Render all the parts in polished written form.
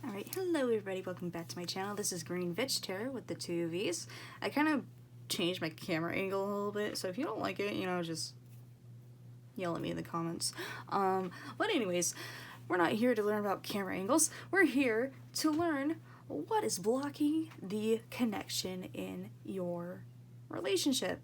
Alright, hello everybody, welcome back to my channel. This is Haifisch Tarot with the two V's. I kind of changed my camera angle a little bit, so if you don't like it, you know, just yell at me in the comments. But anyways, we're not here to learn about camera angles. We're here to learn what is blocking the connection in your relationship.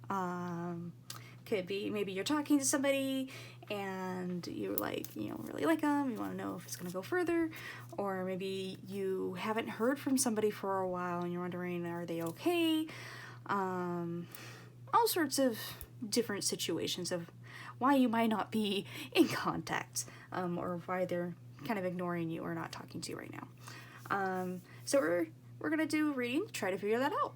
Could be maybe you're talking to somebody and you're like, really like them, you want to know if it's going to go further, or maybe you haven't heard from somebody for a while and you're wondering, are they okay? All sorts of different situations of why you might not be in contact, or why they're kind of ignoring you or not talking to you right now. So we're going to do a reading, try to figure that out.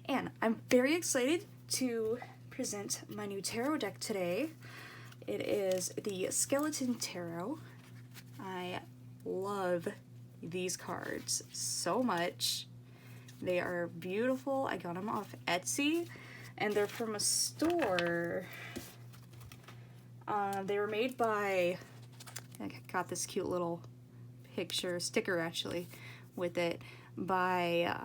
And I'm very excited to present my new tarot deck today. It is the Skeleton Tarot. I love these cards so much. They are beautiful. I got them off Etsy and they're from a store. They were made by, I got this cute little sticker actually with it, by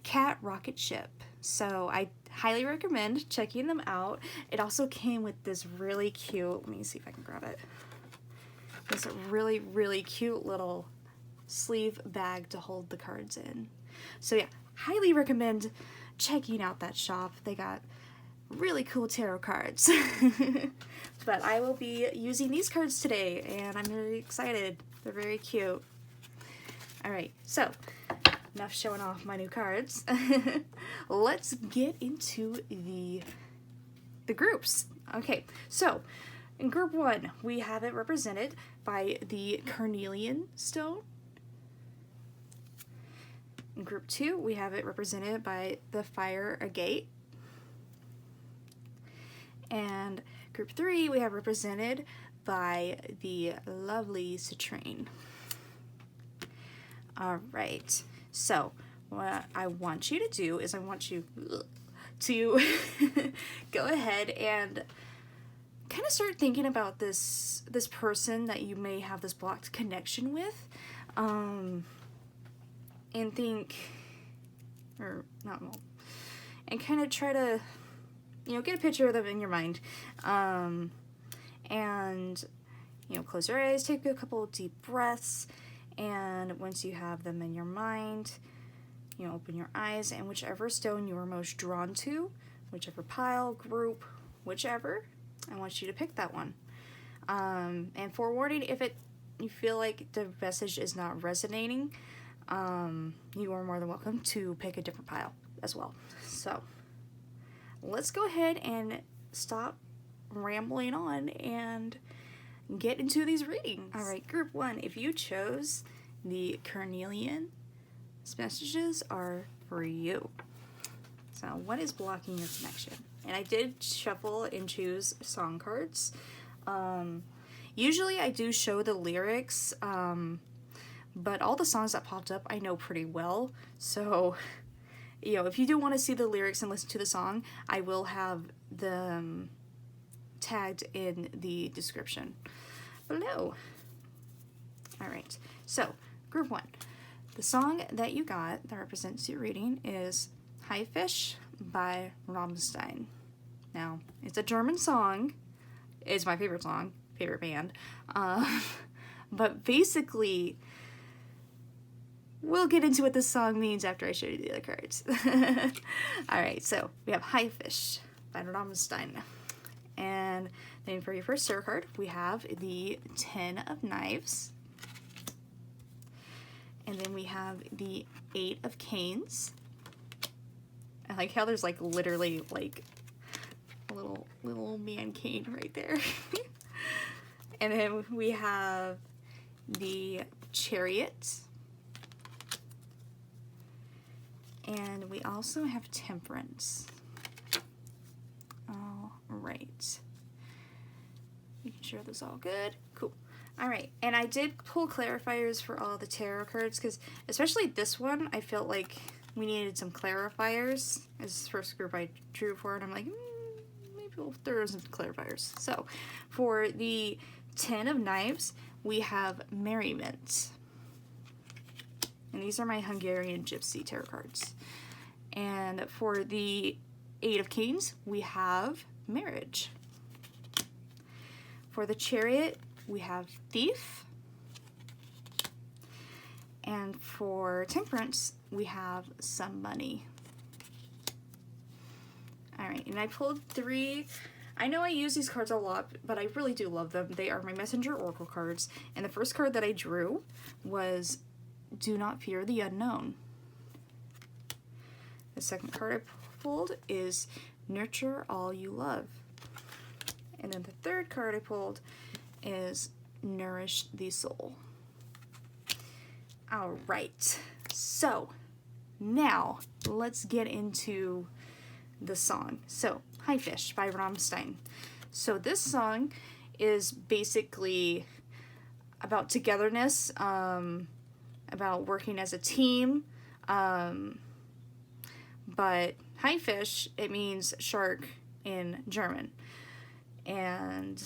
Cat Rocket Ship. So I highly recommend checking them out. It also came with this really cute, let me see if I can grab it, this really, really cute little sleeve bag to hold the cards in. So yeah, highly recommend checking out that shop. They got really cool tarot cards. But I will be using these cards today and I'm really excited. They're very cute. Alright, so enough showing off my new cards. Let's get into the groups. Okay, so in group 1, we have it represented by the Carnelian stone. In group 2, we have it represented by the fire agate. And group 3, we have represented by the lovely citrine. All right. So what I want you to do is I want you to go ahead and kind of start thinking about this person that you may have this blocked connection with, and think, or not, well, and kind of try to, get a picture of them in your mind, and close your eyes, take a couple of deep breaths. And once you have them in your mind, open your eyes, and whichever stone you are most drawn to, whichever pile, group, whichever, I want you to pick that one. And forewarning, if you feel like the message is not resonating, you are more than welcome to pick a different pile as well. So let's go ahead and stop rambling on and get into these readings. All right, group 1, if you chose the Carnelian, these messages are for you. So what is blocking your connection? And I did shuffle and choose song cards. Usually I do show the lyrics, but all the songs that popped up I know pretty well. So, if you do want to see the lyrics and listen to the song, I will have them tagged in the description below. Alright, so group 1. The song that you got that represents your reading is Haifisch by Rammstein. Now, it's a German song. It's my favorite song, favorite band. But basically, we'll get into what this song means after I show you the other cards. Alright, so we have Haifisch by Rammstein. And then for your first tarot card, we have the 10 of Knives. And then we have the 8 of Canes. I like how there's literally a little man cane right there. And then we have the Chariot. And we also have Temperance. All right. Making sure this is all good. Cool. All right. And I did pull clarifiers for all the tarot cards because especially this one, I felt like we needed some clarifiers. This is the first group I drew for, and I'm like, maybe we'll throw some clarifiers. So for the 10 of Knives, we have Merriment. And these are my Hungarian Gypsy tarot cards. And for the Eight of Kings, we have Marriage. For the Chariot, we have Thief. And for Temperance, we have Some Money. Alright, and I pulled 3. I know I use these cards a lot, but I really do love them. They are my Messenger Oracle cards. And the first card that I drew was Do Not Fear the Unknown. The second card I pulled is Nurture All You Love. And then the third card I pulled is Nourish the Soul. Alright, so now let's get into the song. So, Haifisch by Rammstein. So this song is basically about togetherness, about working as a team, but Haifisch, it means shark in German. And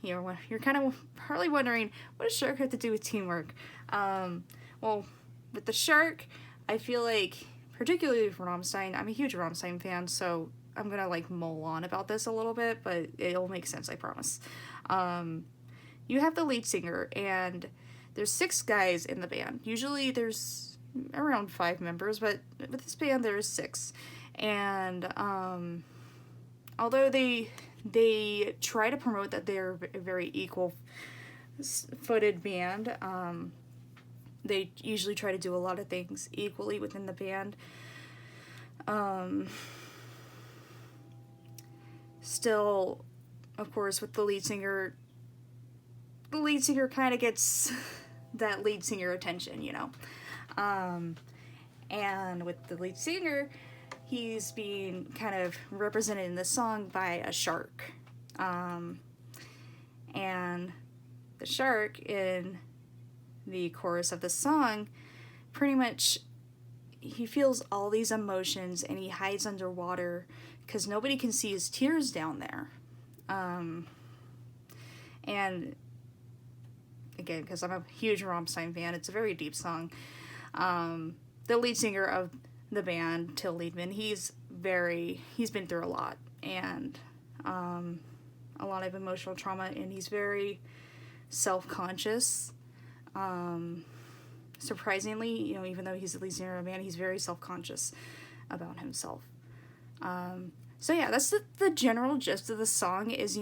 you're kind of probably wondering, what does shark have to do with teamwork? Well, with the shark, I feel like, particularly for Rammstein, I'm a huge Rammstein fan, so I'm gonna like mull on about this a little bit, but it'll make sense, I promise. You have the lead singer, and there's 6 guys in the band. Usually there's around 5 members, but with this band there's 6. And although they try to promote that they're a very equal-footed band, they usually try to do a lot of things equally within the band. Still, of course, with the lead singer kind of gets that lead singer attention, you know. And with the lead singer, he's being kind of represented in the song by a shark. And the shark in the chorus of the song, pretty much, he feels all these emotions and he hides underwater because nobody can see his tears down there. And again, because I'm a huge Rammstein fan, it's a very deep song. The lead singer of the band, Till Lindemann, he's been through a lot, and a lot of emotional trauma, and he's very self-conscious. Surprisingly, even though he's the lead singer of a band, he's very self-conscious about himself. So yeah, that's the general gist of the song is,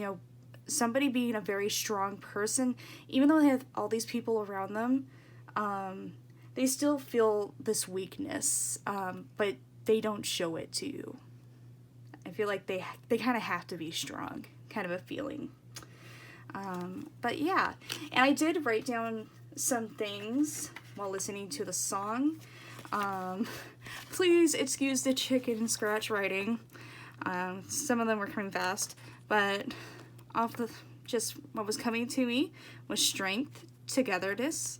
somebody being a very strong person, even though they have all these people around them, they still feel this weakness, but they don't show it to you. I feel like they kind of have to be strong, kind of a feeling. But yeah, and I did write down some things while listening to the song. Please excuse the chicken scratch writing. Some of them were coming fast, but just what was coming to me was strength, togetherness,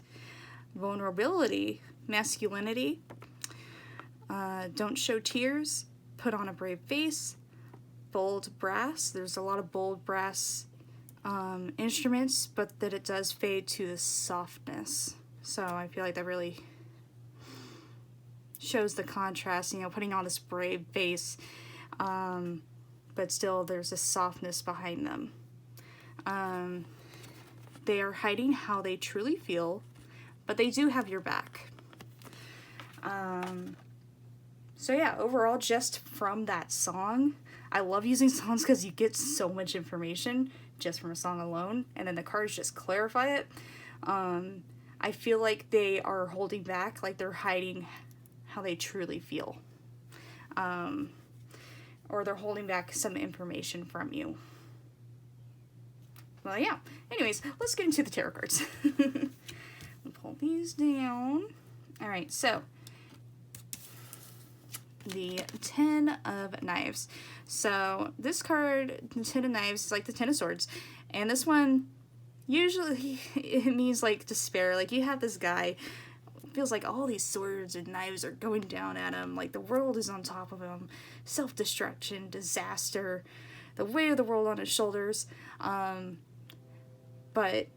vulnerability, masculinity, don't show tears, put on a brave face, bold brass. There's a lot of bold brass instruments, but that it does fade to the softness. So I feel like that really shows the contrast, putting on this brave face, but still there's a softness behind them. They are hiding how they truly feel, but they do have your back. So yeah, overall, just from that song, I love using songs because you get so much information just from a song alone, and then the cards just clarify it. I feel like they are holding back, like they're hiding how they truly feel. Or they're holding back some information from you. Well, yeah. Anyways, let's get into the tarot cards. Pull these down. Alright, so the 10 of Knives. So this card, the 10 of Knives, is like the 10 of Swords. And this one, usually it means like despair. Like you have this guy, feels like all these swords and knives are going down at him. Like the world is on top of him. Self-destruction, disaster, the weight of the world on his shoulders. But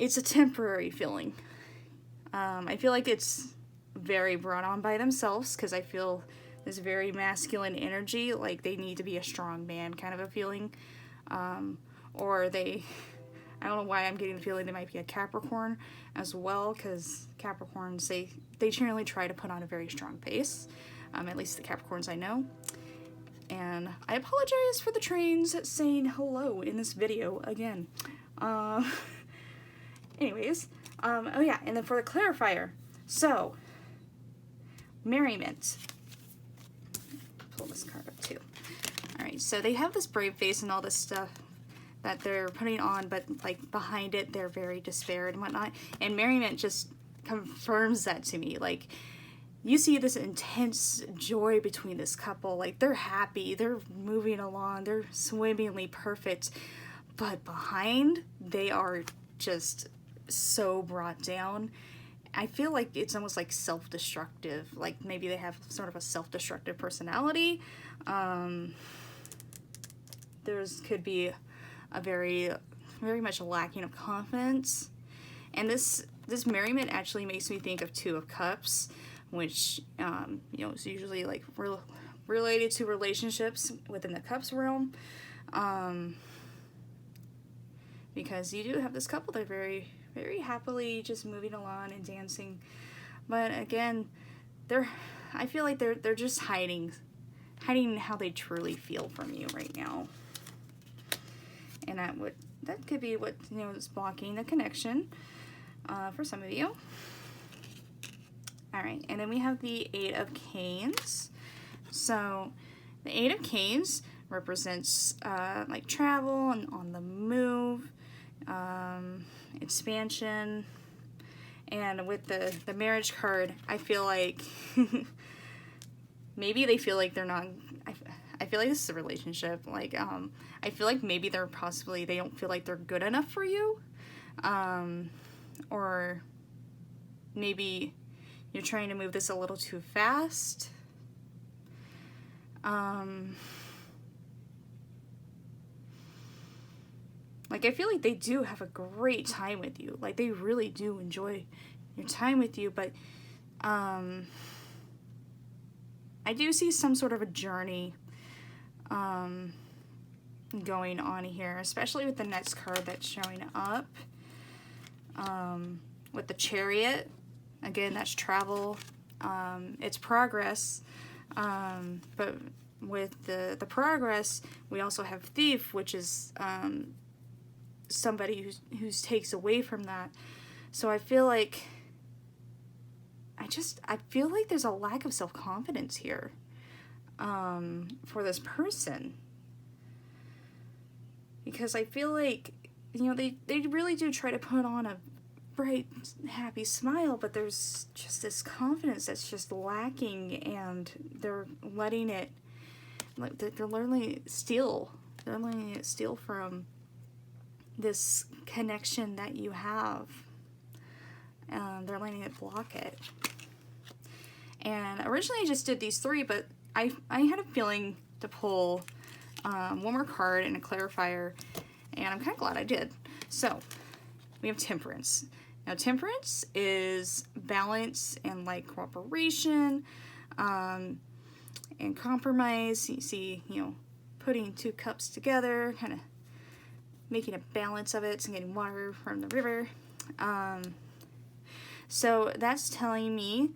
it's a temporary feeling. I feel like it's very brought on by themselves, because I feel this very masculine energy, like they need to be a strong man kind of a feeling. Or I don't know why I'm getting the feeling they might be a Capricorn as well, because Capricorns, they generally try to put on a very strong face, at least the Capricorns I know. And I apologize for the trains saying hello in this video again. Anyways, oh yeah, and then for the clarifier, so, merriment. Pull this card up too. Alright, so they have this brave face and all this stuff that they're putting on, but like behind it they're very despaired and whatnot, and merriment just confirms that to me. Like, you see this intense joy between this couple, like they're happy, they're moving along, they're swimmingly perfect, but behind they are just so brought down. I feel like it's almost like self-destructive, like maybe they have sort of a self-destructive personality. There's could be a very much lacking of confidence, and this merriment actually makes me think of Two of Cups, which you know, is usually like related to relationships within the Cups realm, because you do have this couple that are very happily just moving along and dancing, but again, I feel like they're just hiding how they truly feel from you right now. And that could be what, you know, is blocking the connection for some of you. All right, and then we have the Eight of Canes. So the Eight of Canes represents like travel and on the move, expansion, and with the marriage card, I feel like maybe they feel like they're not. I feel like this is a relationship. Like, I feel like maybe they don't feel like they're good enough for you, or maybe you're trying to move this a little too fast. Like, I feel like they do have a great time with you. Like, they really do enjoy your time with you, but I do see some sort of a journey going on here, especially with the next card that's showing up, with the Chariot. Again, that's travel, it's progress, but with the progress, we also have Thief, which is somebody who takes away from that. So I feel like there's a lack of self-confidence here for this person, because I feel like, you know, they really do try to put on a bright, happy smile, but there's just this confidence that's just lacking, and they're letting it steal from this connection that you have. They're letting it block it. And originally I just did these three, but I had a feeling to pull one more card and a clarifier, and I'm kind of glad I did. So we have Temperance. Now, Temperance is balance and like cooperation, and compromise. You see, you know, putting two cups together, kind of making a balance of it, and getting water from the river. So that's telling me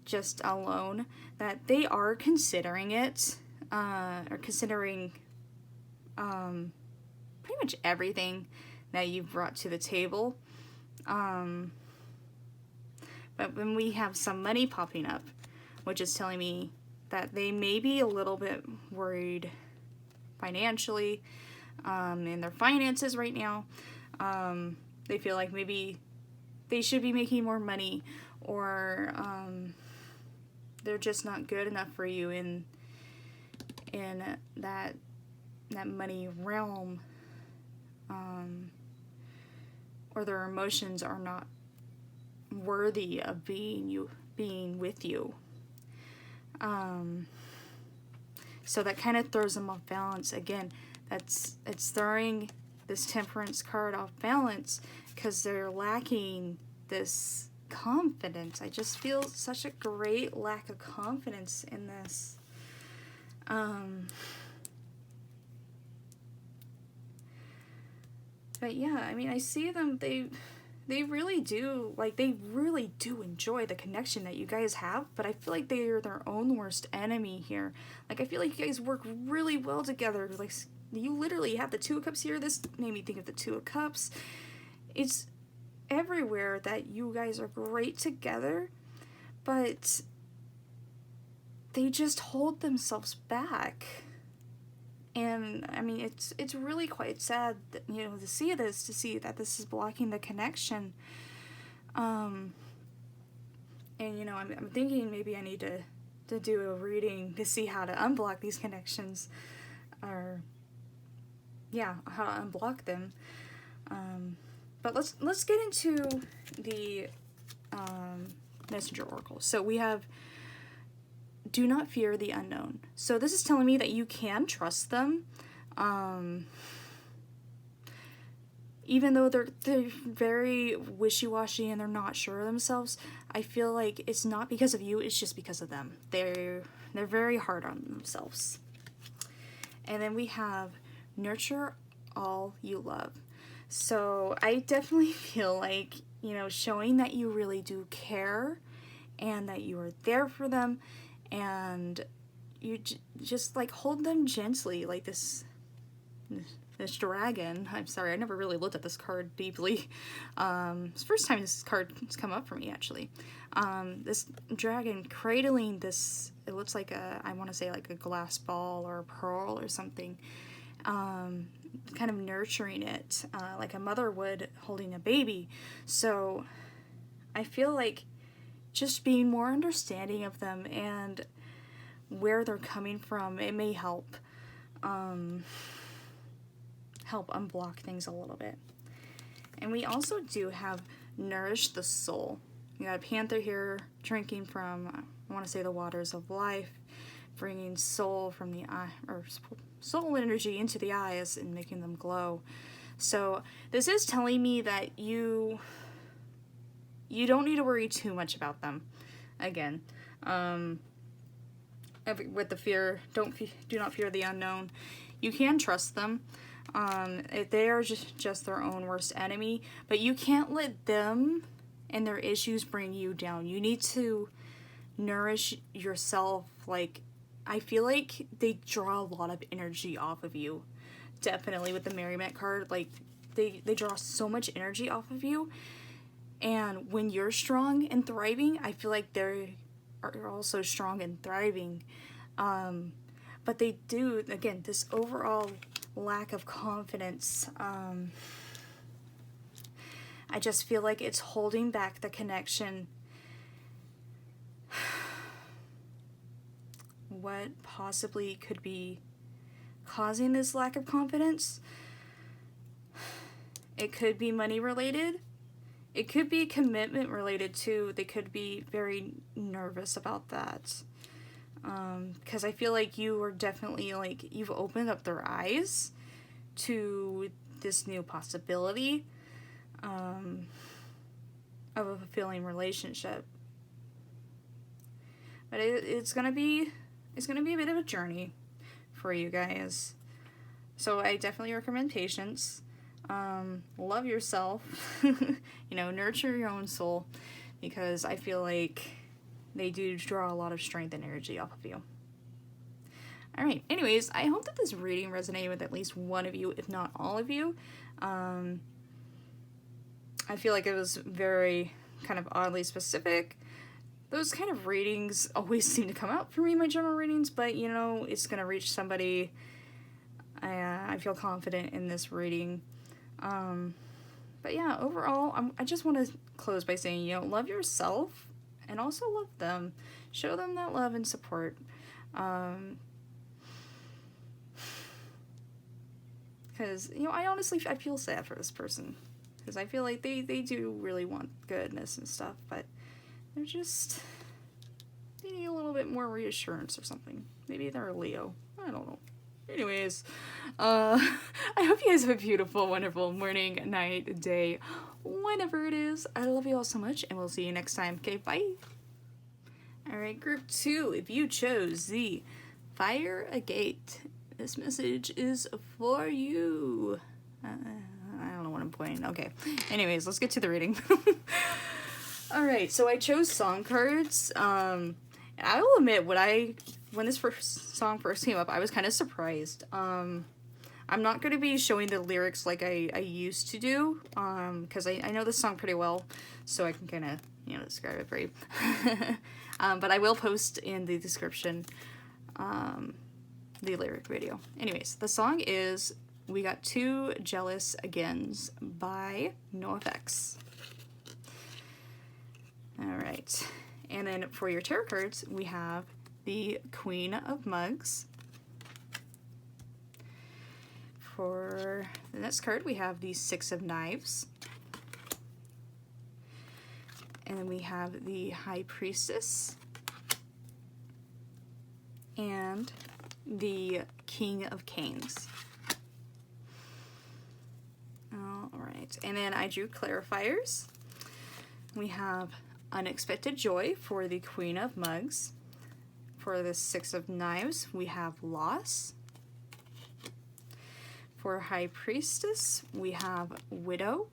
just alone that they are considering it, or considering pretty much everything that you've brought to the table. But when we have some money popping up, which is telling me that they may be a little bit worried financially, in their finances right now. They feel like maybe they should be making more money, or they're just not good enough for you in that money realm, or their emotions are not worthy of being with you. So that kind of throws them off balance. Again, it's throwing this Temperance card off balance because they're lacking this confidence. I just feel such a great lack of confidence in this. But yeah, I mean, I see them, they really do, like, they really do enjoy the connection that you guys have, but I feel like they are their own worst enemy here. Like, I feel like you guys work really well together. Like, you literally have the Two of Cups here. This made me think of the Two of Cups. It's everywhere that you guys are great together, but they just hold themselves back. And I mean, it's really quite sad that, you know, to see that this is blocking the connection. And you know, I'm thinking maybe I need to do a reading to see how to unblock these connections, or yeah, how to unblock them. But let's get into the Messenger Oracle. So we have, do not fear the unknown. So this is telling me that you can trust them. Even though they're very wishy-washy and they're not sure of themselves, I feel like it's not because of you, it's just because of them. They're very hard on themselves. And then we have nurture all you love. So I definitely feel like, you know, showing that you really do care and that you are there for them, and you just like hold them gently, like this dragon. I'm sorry, I never really looked at this card deeply. It's the first time this card has come up for me, actually. This dragon cradling this, it looks like I want to say like a glass ball or a pearl or something. Kind of nurturing it, like a mother would holding a baby. So I feel like just being more understanding of them and where they're coming from, it may help unblock things a little bit. And we also do have nourish the soul. You got a panther here drinking from, I want to say, the waters of life, bringing soul from the eye, or soul energy into the eyes and making them glow. So this is telling me that you don't need to worry too much about them. Again, with the fear, do not fear the unknown. You can trust them. They are just their own worst enemy, but you can't let them and their issues bring you down. You need to nourish yourself. Like, I feel like they draw a lot of energy off of you. Definitely with the Merriment card, like they draw so much energy off of you. And when you're strong and thriving, I feel like they are also strong and thriving. But they do, again, this overall lack of confidence. I just feel like it's holding back the connection. What possibly could be causing this lack of confidence? It could be money related. It could be commitment related too. They could be very nervous about that. Because I feel like you are definitely, like, you've opened up their eyes to this new possibility of a fulfilling relationship. But it's gonna be a bit of a journey for you guys. So I definitely recommend patience. Love yourself. You know, nurture your own soul, because I feel like they do draw a lot of strength and energy off of you. Alright, anyways, I hope that this reading resonated with at least one of you, if not all of you. I feel like it was very kind of oddly specific. Those kind of readings always seem to come out for me in my general readings, but you know, it's going to reach somebody. I feel confident in this reading. But yeah, overall, I just want to close by saying, you know, love yourself and also love them. Show them that love and support. Because, you know, I feel sad for this person. Because I feel like they do really want goodness and stuff, but they need a little bit more reassurance or something. Maybe they're a Leo. I don't know. Anyways, I hope you guys have a beautiful, wonderful morning, night, day, whenever it is. I love you all so much, and we'll see you next time. Okay, bye. Alright, group 2, if you chose the Fire Agate, this message is for you. I don't know what I'm pointing. Okay, anyways, let's get to the reading. Alright, so I chose song cards. And I will admit, when this song first came up, I was kind of surprised. I'm not going to be showing the lyrics like I used to do, because I know this song pretty well, so I can kind of, describe it for you. But I will post in the description the lyric video. Anyways, the song is We Got Two Jealous Agains by NOFX. Alright, and then for your tarot cards, we have the Queen of Mugs. For the next card, we have the Six of Knives. And then we have the High Priestess. And the King of Canes. Alright, and then I drew clarifiers. We have Unexpected Joy for the Queen of Mugs. For the Six of Knives, we have Loss. For High Priestess, we have Widow.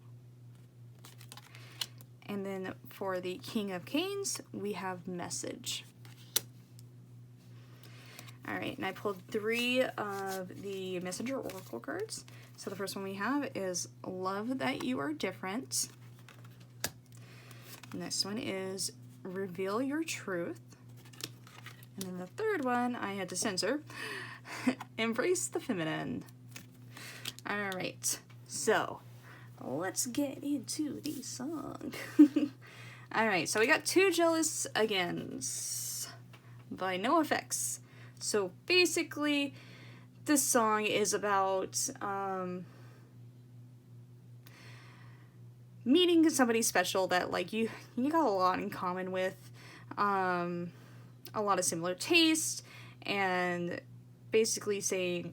And then for the King of Canes, we have Message. Alright, and I pulled 3 of the Messenger Oracle cards. So the first one we have is Love That You Are Different. The next one is Reveal Your Truth. And then the third one I had to censor, Embrace the Feminine. Alright, so let's get into the song. Alright, so we got Two Jealous Agains by NOFX. So basically, this song is about meeting somebody special that like you got a lot in common with, a lot of similar taste, and basically says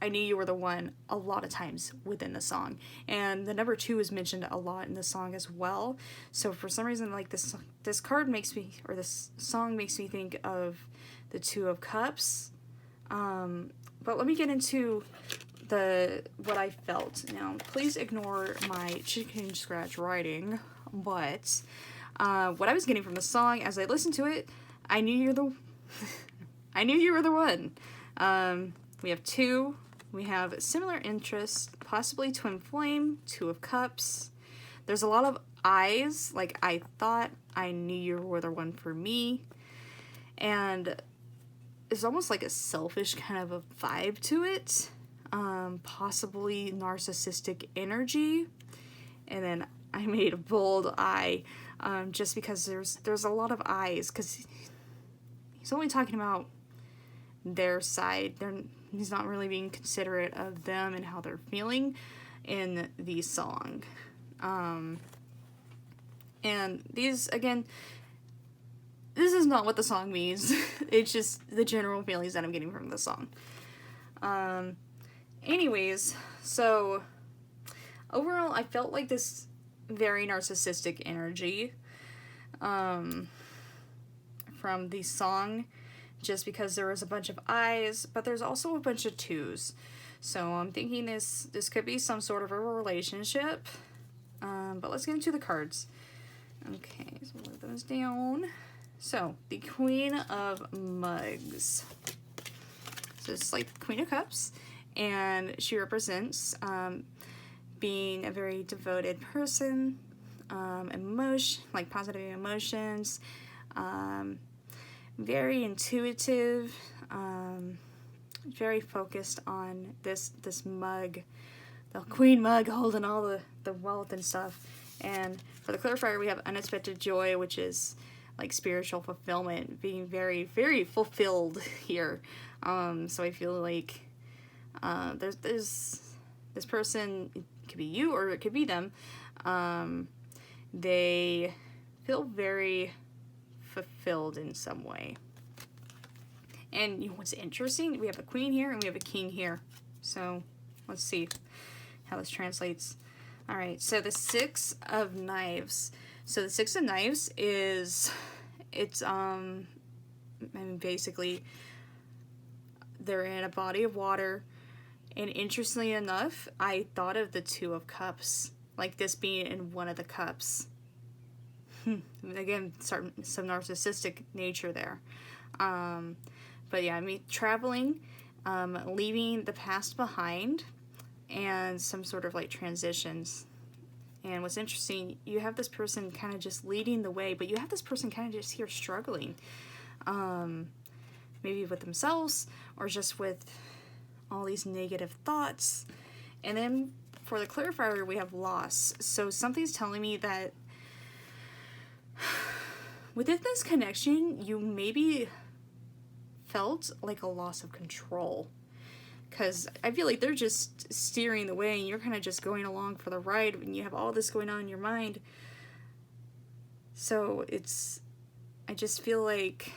I knew you were the one a lot of times within the song, and the number 2 is mentioned a lot in the song as well. So for some reason, like this card makes me, or this song makes me think of the Two of Cups. But let me get into what I felt. Now, please ignore my chicken scratch writing, but what I was getting from the song as I listened to it, I knew you were the one. We have 2. We have similar interests, possibly twin flame, 2 of Cups. There's a lot of I's, like I thought, I knew you were the one for me. And it's almost like a selfish kind of a vibe to it. Possibly narcissistic energy. And then I made a bold I, just because there's a lot of I's, because he's only talking about their side. He's not really being considerate of them and how they're feeling in the song. And these, again, this is not what the song means. It's just the general feelings that I'm getting from the song. Anyways, so overall, I felt like this very narcissistic energy from the song, just because there was a bunch of I's, but there's also a bunch of 2's. So I'm thinking this could be some sort of a relationship. But let's get into the cards. Okay, so we'll let those down. So, the Queen of Mugs. So it's like the Queen of Cups, and she represents being a very devoted person, like positive emotions, very intuitive, very focused on this mug, the Queen mug holding all the wealth and stuff. And for the clarifier, we have Unexpected Joy, which is like spiritual fulfillment, being very, very fulfilled here. So I feel like there's this person, it could be you or it could be them, they feel very fulfilled in some way. And you know what's interesting? We have a queen here and we have a king here. So let's see how this translates. All right, so the Six of Knives. So the Six of Knives is, it's, I mean, basically, they're in a body of water. And interestingly enough, I thought of the Two of Cups, like this being in one of the cups. Again, some narcissistic nature there. But yeah, I mean, traveling, leaving the past behind, and some sort of like transitions. And what's interesting, you have this person kind of just leading the way, but you have this person kind of just here struggling. Maybe with themselves, or just with all these negative thoughts. And then for the clarifier, we have loss. So something's telling me that within this connection, you maybe felt like a loss of control. Because I feel like they're just steering the way and you're kind of just going along for the ride when you have all this going on in your mind. So I just feel like,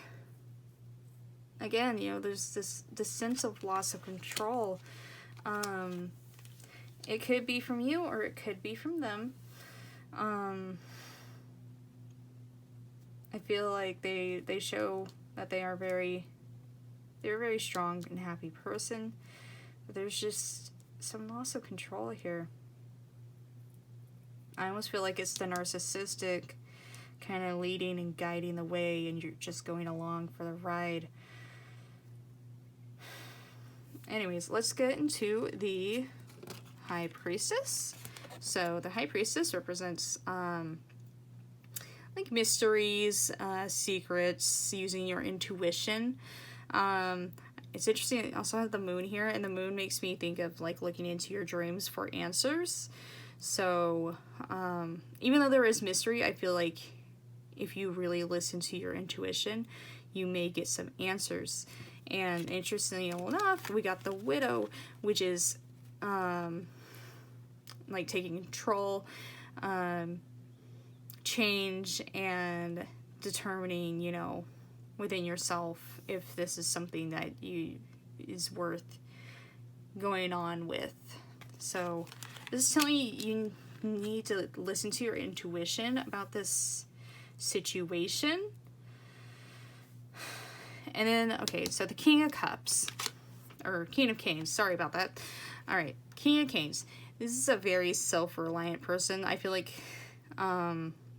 again, you know, there's this sense of loss of control. It could be from you or it could be from them. I feel like they show that they're a very strong and happy person. But there's just some loss of control here. I almost feel like it's the narcissistic kind of leading and guiding the way, and you're just going along for the ride. Anyways, let's get into the High Priestess. So the High Priestess represents like mysteries, secrets, using your intuition. It's interesting, I also have the moon here, and the moon makes me think of like looking into your dreams for answers. So even though there is mystery, I feel like if you really listen to your intuition, you may get some answers. And interestingly enough, we got the Widow, which is like taking control, change, and determining, you know, within yourself if this is something that is worth going on with. So this is telling you need to listen to your intuition about this situation. And then, okay, so the King of Cups, or King of Canes, sorry about that. All right, King of Canes. This is a very self-reliant person. I feel like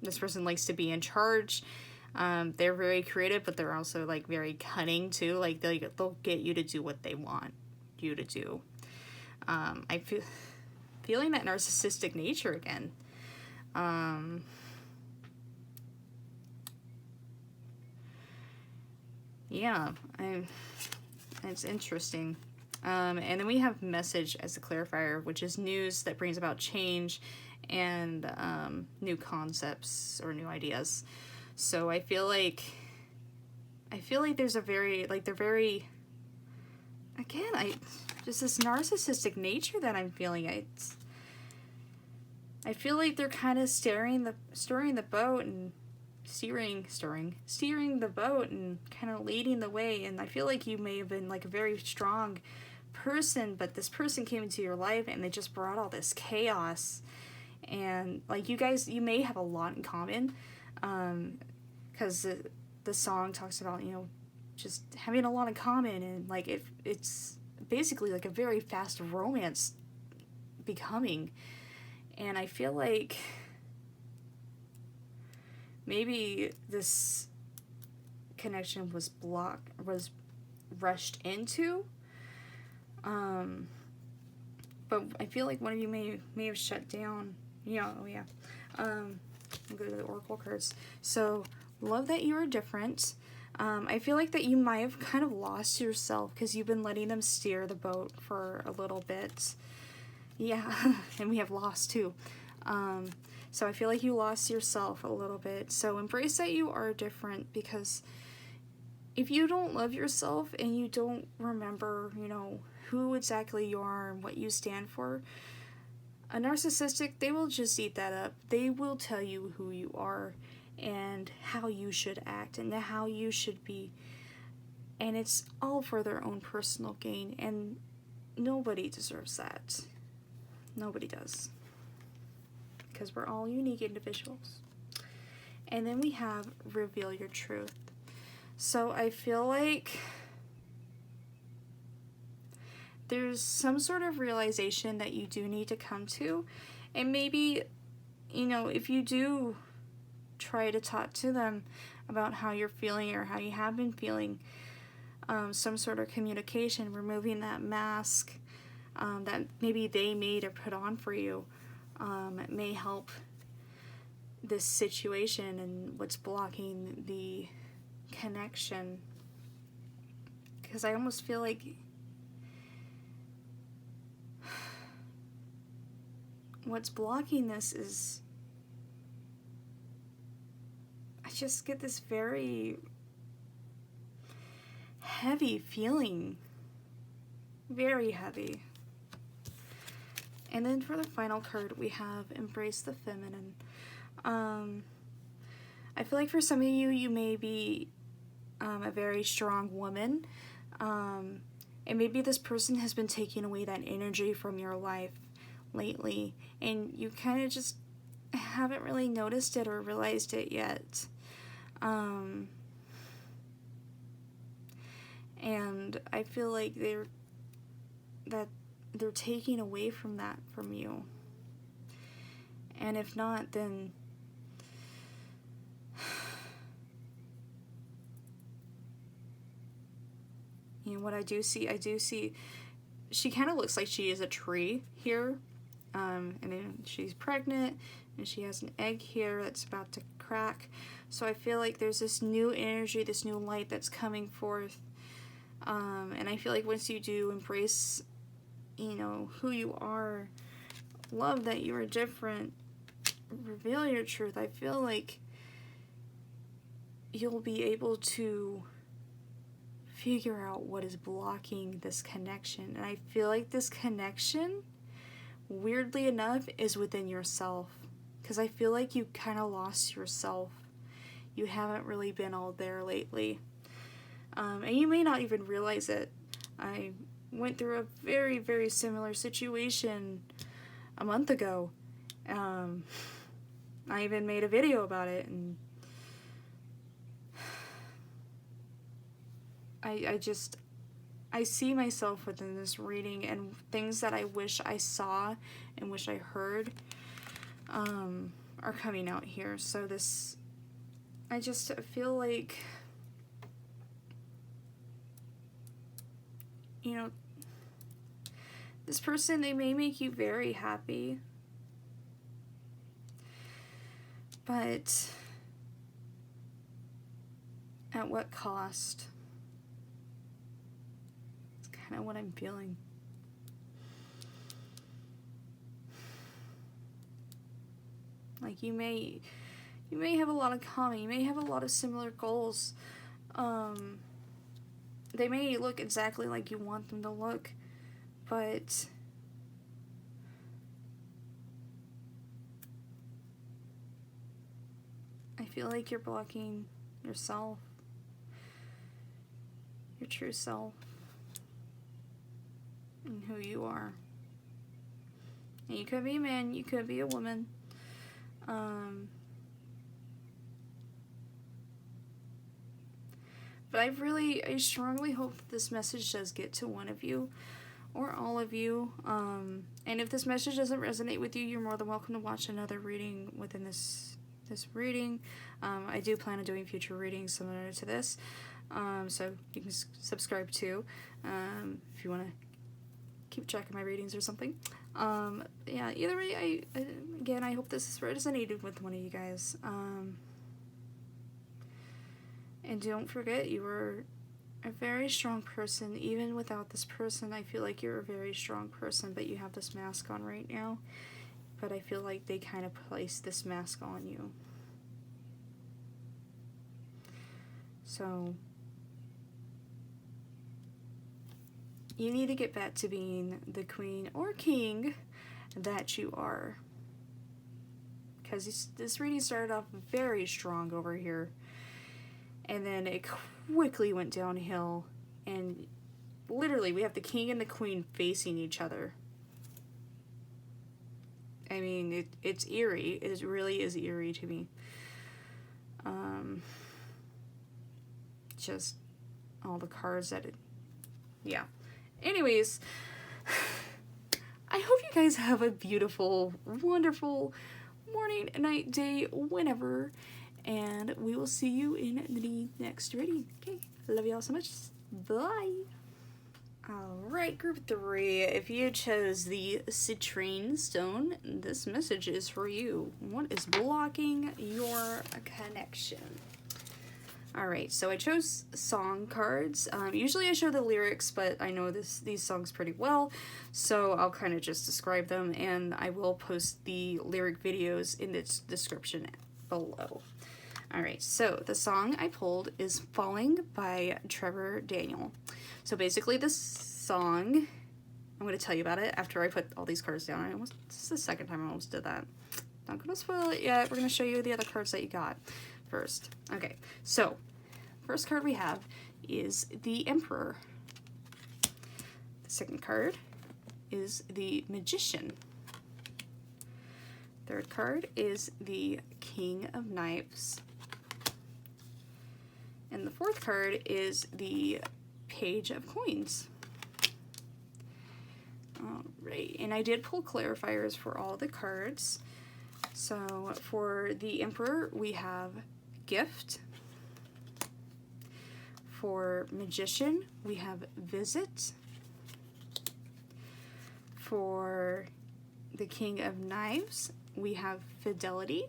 this person likes to be in charge. They're very creative, but they're also like very cunning too. Like they'll get you to do what they want you to do. I feeling that narcissistic nature again. Yeah, it's interesting. And then we have message as a clarifier, which is news that brings about change and new concepts or new ideas. So I feel like there's a very, like, they're very, again, just this narcissistic nature that I'm feeling. I feel like they're kind of steering the boat and steering the boat and kind of leading the way. And I feel like you may have been like a very strong person, but this person came into your life and they just brought all this chaos. And like you may have a lot in common, because the song talks about, you know, just having a lot in common, and like it's basically like a very fast romance becoming. And I feel like maybe this connection was rushed into, but I feel like one of you may have shut down. Yeah, oh yeah. I'll go to the Oracle cards. So, love that you are different. I feel like that you might have kind of lost yourself because you've been letting them steer the boat for a little bit. Yeah, and we have lost too. So I feel like you lost yourself a little bit. So embrace that you are different, because if you don't love yourself and you don't remember, you know, who exactly you are and what you stand for, a narcissistic, they will just eat that up. They will tell you who you are and how you should act and how you should be And it's all for their own personal gain, and nobody deserves that. Nobody does. Because we're all unique individuals. And then we have reveal your truth. So I feel like there's some sort of realization that you do need to come to. And maybe, you know, if you do try to talk to them about how you're feeling or how you have been feeling, some sort of communication, removing that mask that maybe they made or put on for you, may help this situation and what's blocking the connection. Because I almost feel like what's blocking this is, I just get this very heavy feeling. Very heavy. And then for the final card, we have Embrace the Feminine. I feel like for some of you, you may be a very strong woman. And maybe this person has been taking away that energy from your life lately. And you kind of just haven't really noticed it or realized it yet. And I feel like they're taking away from that from you. And if not, then you know what I do see she kind of looks like she is a tree here, and then she's pregnant and she has an egg here that's about to crack. So I feel like there's this new energy, this new light that's coming forth. And I feel like once you do embrace, you know, who you are, love that you are different, reveal your truth, I feel like you'll be able to figure out what is blocking this connection. And I feel like this connection, weirdly enough, is within yourself. Because I feel like you kind of lost yourself. You haven't really been all there lately. And you may not even realize it. I went through a very, very similar situation a month ago. I even made a video about it, and I see myself within this reading, and things that I wish I saw and wish I heard are coming out here. So I just feel like, you know, this person, they may make you very happy, but at what cost? It's kind of what I'm feeling. Like you may have a lot of common, you may have a lot of similar goals. They may look exactly like you want them to look, but I feel like you're blocking yourself, your true self, and who you are. And you could be a man, you could be a woman. But I strongly hope that this message does get to one of you, or all of you. And if this message doesn't resonate with you, you're more than welcome to watch another reading within this reading. I do plan on doing future readings similar to this. So you can subscribe too, if you want to keep track of my readings or something. Yeah, either way, I hope this is resonated with one of you guys. And don't forget, you are a very strong person. Even without this person, I feel like you're a very strong person, but you have this mask on right now. But I feel like they kind of placed this mask on you. So you need to get back to being the queen or king that you are. Because this reading started off very strong over here. and then it quickly went downhill, and literally we have the king and the queen facing each other. I mean, it's eerie. It really is eerie to me. Just all the cards that yeah. Anyways, I hope you guys have a beautiful, wonderful morning, night, day, whenever, and we will see you in the next reading. Okay, love you all so much. Bye. Alright, group 3, if you chose the Citrine stone, this message is for you. What is blocking your connection? Alright, so I chose song cards. Usually I show the lyrics, but I know these songs pretty well, so I'll kind of just describe them, and I will post the lyric videos in the description below. Alright, so the song I pulled is Falling by Trevor Daniel. So basically this song, I'm going to tell you about it after I put all these cards down. This is the second time I almost did that. Not going to spoil it yet. We're going to show you the other cards that you got first. Okay, so first card we have is the Emperor. The second card is the Magician. Third card is the King of Knives. And the fourth card is the Page of Coins. Alright, and I did pull clarifiers for all the cards. So for the Emperor, we have Gift. For Magician, we have Visit. For the King of Knives, we have Fidelity.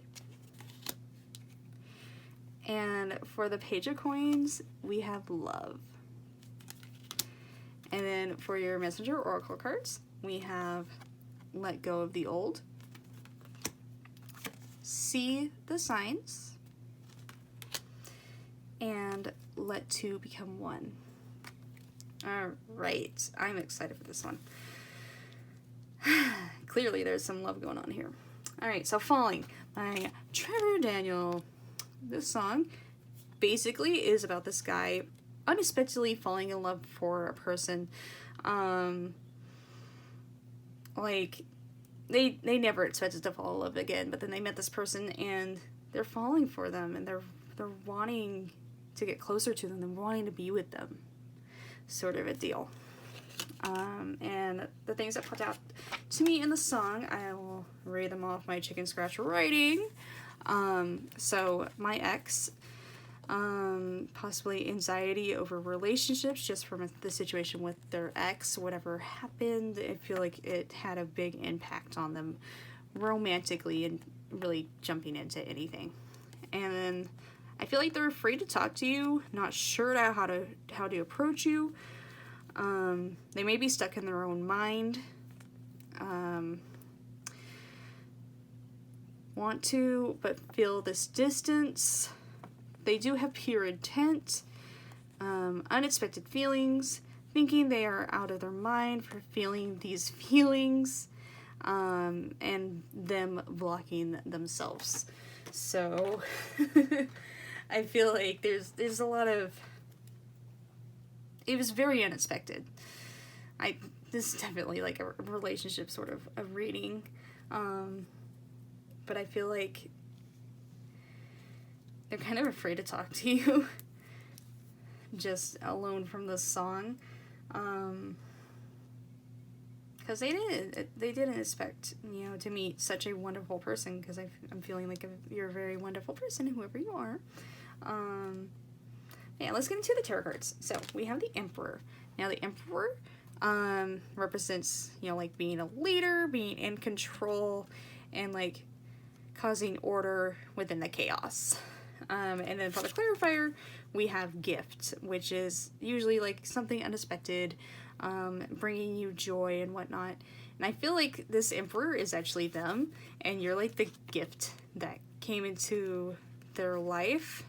And for the Page of Coins, we have Love. And then for your Messenger Oracle cards, we have Let Go of the Old, See the Signs, and Let Two Become One. Alright, I'm excited for this one. Clearly there's some love going on here. Alright, so Falling by Trevor Daniel. This song basically is about this guy unexpectedly falling in love for a person. Like, they never expected to fall in love again, but then they met this person and they're falling for them, and they're wanting to get closer to them, they're wanting to be with them, sort of a deal. And the things that popped out to me in the song, I will read them off my chicken scratch writing. So my ex, possibly anxiety over relationships just from the situation with their ex, whatever happened. I feel like it had a big impact on them romantically and really jumping into anything. And then I feel like they're afraid to talk to you, not sure how to approach you. They may be stuck in their own mind. Want to, but feel this distance. They do have pure intent, unexpected feelings, thinking they are out of their mind for feeling these feelings, and them blocking themselves. So I feel like there's a lot of, it was very unexpected. This is definitely like a relationship sort of a reading, but I feel like they're kind of afraid to talk to you just alone from this song, because they didn't expect, to meet such a wonderful person, because I'm feeling like you're a very wonderful person, whoever you are. Yeah, let's get into the tarot cards. So we have the Emperor. Now the Emperor represents, like being a leader, being in control, and like causing order within the chaos. And then for the clarifier, we have Gift, which is usually like something unexpected, bringing you joy and whatnot. And I feel like this Emperor is actually them, and you're like the gift that came into their life.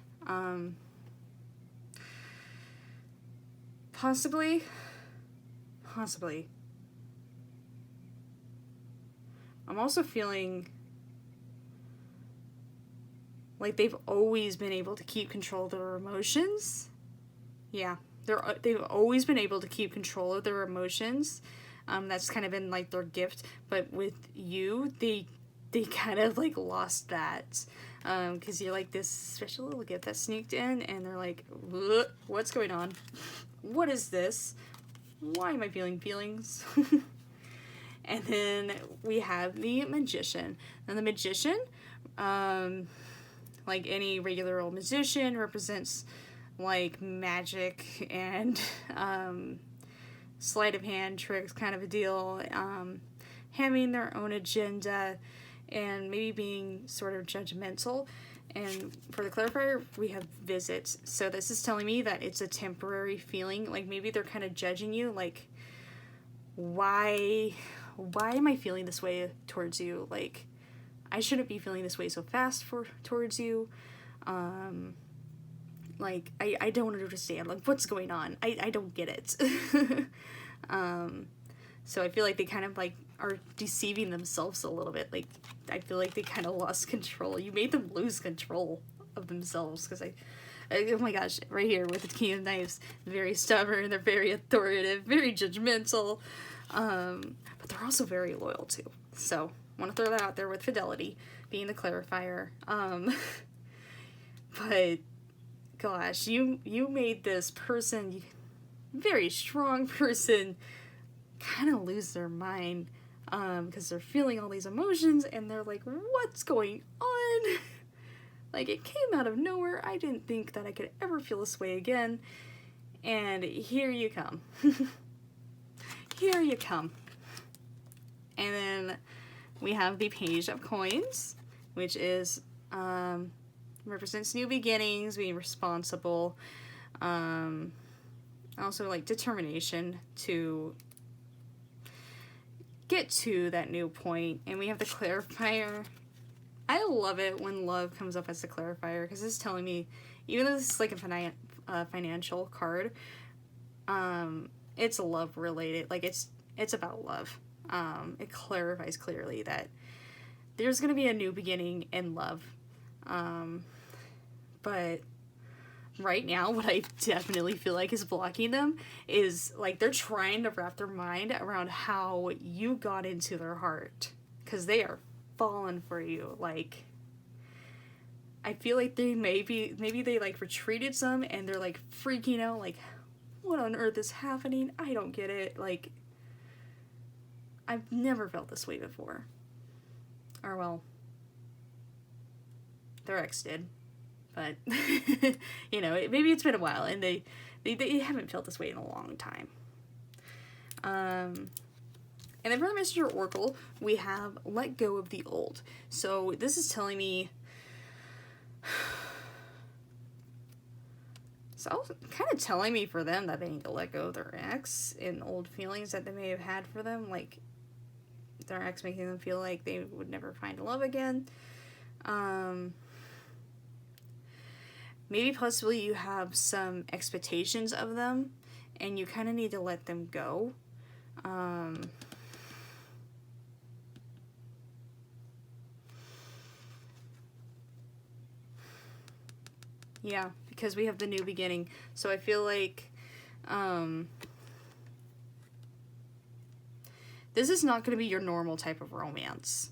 Possibly. I'm also feeling like they've always been able to keep control of their emotions. Yeah, they've always been able to keep control of their emotions. That's kind of been like their gift. But with you, they kind of like lost that. Because you're like this special little gift that sneaked in, and they're like, what's going on? What is this? Why am I feeling feelings? And then we have the Magician. Now the Magician, like any regular old magician, represents like magic and sleight of hand tricks kind of a deal, having their own agenda and maybe being sort of judgmental. And for the clarifier, we have visits. So this is telling me that it's a temporary feeling. Like maybe they're kind of judging you, like, why am I feeling this way towards you? Like, I shouldn't be feeling this way so fast towards you. Like, I don't understand. Like, what's going on? I don't get it. So I feel like they kind of, like, are deceiving themselves a little bit. Like, I feel like they kind of lost control. You made them lose control of themselves, because oh my gosh, right here with the King of Knives, very stubborn, they're very authoritative, very judgmental, but they're also very loyal too. So, I want to throw that out there with fidelity being the clarifier. But gosh, you made this person, very strong person, kind of lose their mind, because they're feeling all these emotions, and they're like, what's going on? Like, it came out of nowhere. I didn't think that I could ever feel this way again. And here you come. Here you come. And then we have the Page of Coins, which is, represents new beginnings, being responsible, also like determination to get to that new point. And we have the clarifier. I love it when love comes up as the clarifier, because it's telling me, even though this is like a financial card, it's love related. Like, it's about love. It clarifies clearly that there's gonna be a new beginning in love. But right now, what I definitely feel like is blocking them is, like, they're trying to wrap their mind around how you got into their heart, because they are fallen for you. Like, I feel like they maybe they like retreated some, and they're like freaking out, like, what on earth is happening? I don't get it. Like, I've never felt this way before. Or, well, their ex did. But, you know, maybe it's been a while, and they haven't felt this way in a long time. And then for the Messenger Oracle, we have let go of the old. So this is telling me, so kind of telling me for them that they need to let go of their ex and old feelings that they may have had for them, like their ex making them feel like they would never find love again. Maybe possibly you have some expectations of them, and you kind of need to let them go. Yeah, because we have the new beginning. So I feel like this is not going to be your normal type of romance.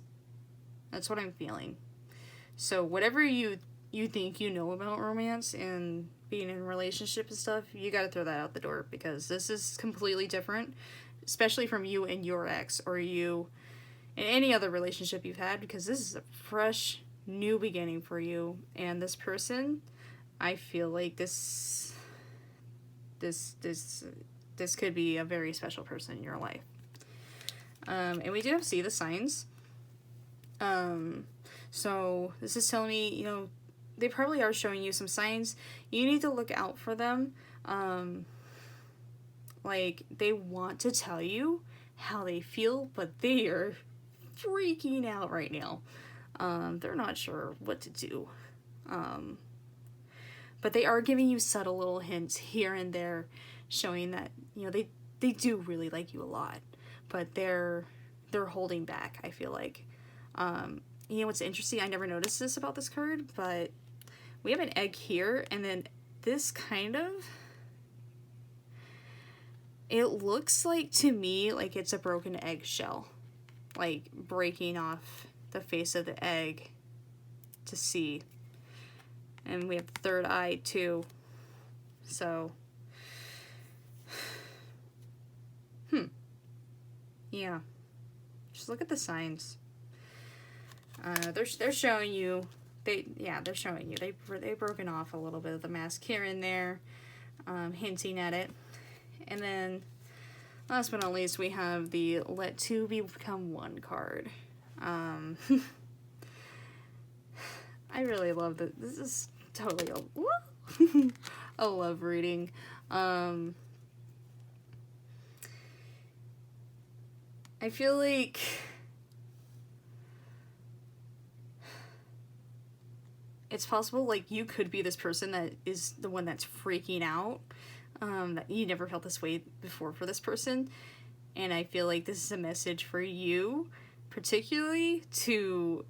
That's what I'm feeling. So whatever you think you know about romance and being in a relationship and stuff, you got to throw that out the door, because this is completely different, especially from you and your ex, or you in any other relationship you've had, because this is a fresh new beginning for you. And this person, I feel like this could be a very special person in your life. And we do have see the signs. So this is telling me, you know, they probably are showing you some signs. You need to look out for them. Like, they want to tell you how they feel, but they are freaking out right now. They're not sure what to do. But they are giving you subtle little hints here and there, showing that, you know, they do really like you a lot, but they're holding back, I feel like. you know what's interesting? I never noticed this about this card, but we have an egg here, and then this kind of, it looks like to me like it's a broken eggshell, like breaking off the face of the egg to see. And we have the third eye too. So, yeah. Just look at the signs. They're showing you. They're showing you. They've broken off a little bit of the mask here and there, hinting at it. And then, last but not least, we have the Let Two Become One card. I really love this. This is totally a love reading. I feel like it's possible, like, you could be this person that is the one that's freaking out, that you never felt this way before for this person, and I feel like this is a message for you, particularly, to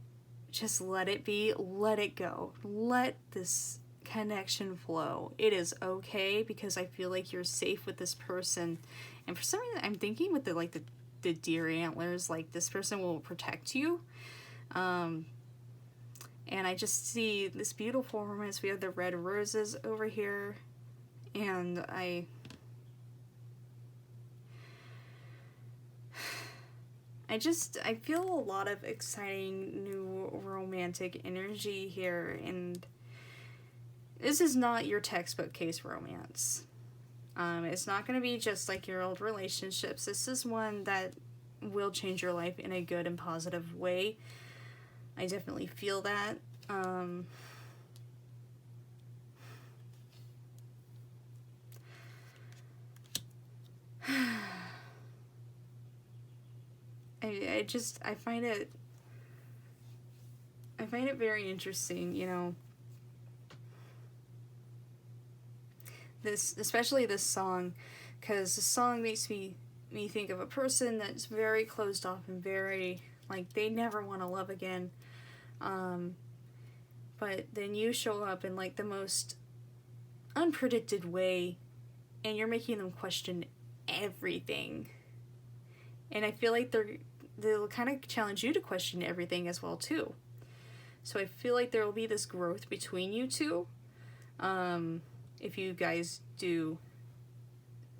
just let it be, let it go, let this connection flow. It is okay, because I feel like you're safe with this person, and for some reason, I'm thinking with the deer antlers, like, this person will protect you, and I just see this beautiful romance. We have the red roses over here, and I feel a lot of exciting new romantic energy here, and this is not your textbook case romance. It's not going to be just like your old relationships. This is one that will change your life in a good and positive way. I definitely feel that. I find it very interesting, you know. Especially this song, because the song makes me think of a person that's very closed off and very, like, they never want to love again. But then you show up in, like, the most unpredicted way, and you're making them question everything. And I feel like they'll kind of challenge you to question everything as well, too. So I feel like there will be this growth between you two, if you guys do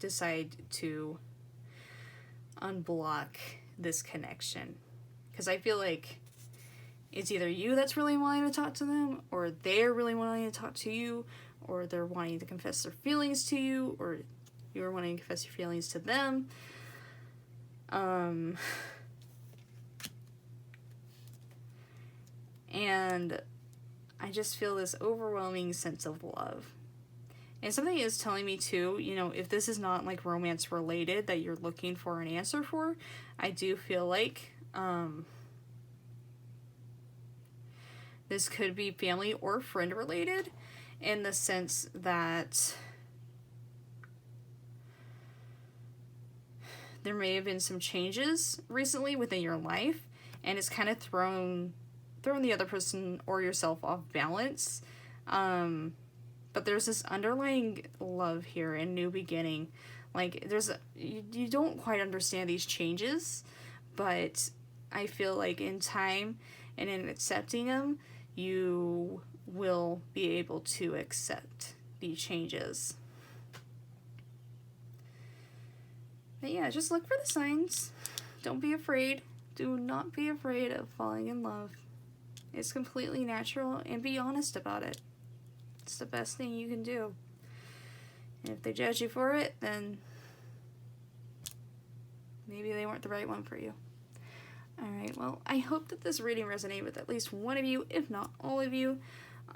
decide to unblock this connection. Because I feel like it's either you that's really wanting to talk to them, or they're really wanting to talk to you, or they're wanting to confess their feelings to you, or you're wanting to confess your feelings to them. And I just feel this overwhelming sense of love. And something is telling me too, you know, if this is not like romance related that you're looking for an answer for, I do feel like this could be family or friend related, in the sense that there may have been some changes recently within your life, and it's kind of thrown the other person or yourself off balance. But there's this underlying love here and new beginning. Like, you don't quite understand these changes, but I feel like in time and in accepting them, you will be able to accept the changes. But yeah, just look for the signs. Don't be afraid. Do not be afraid of falling in love. It's completely natural, and be honest about it. It's the best thing you can do. And if they judge you for it, then maybe they weren't the right one for you. Alright, well, I hope that this reading resonated with at least one of you, if not all of you.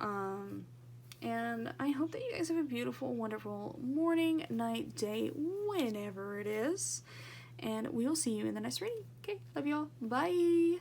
And I hope that you guys have a beautiful, wonderful morning, night, day, whenever it is. And we will see you in the next reading. Okay, love you all. Bye!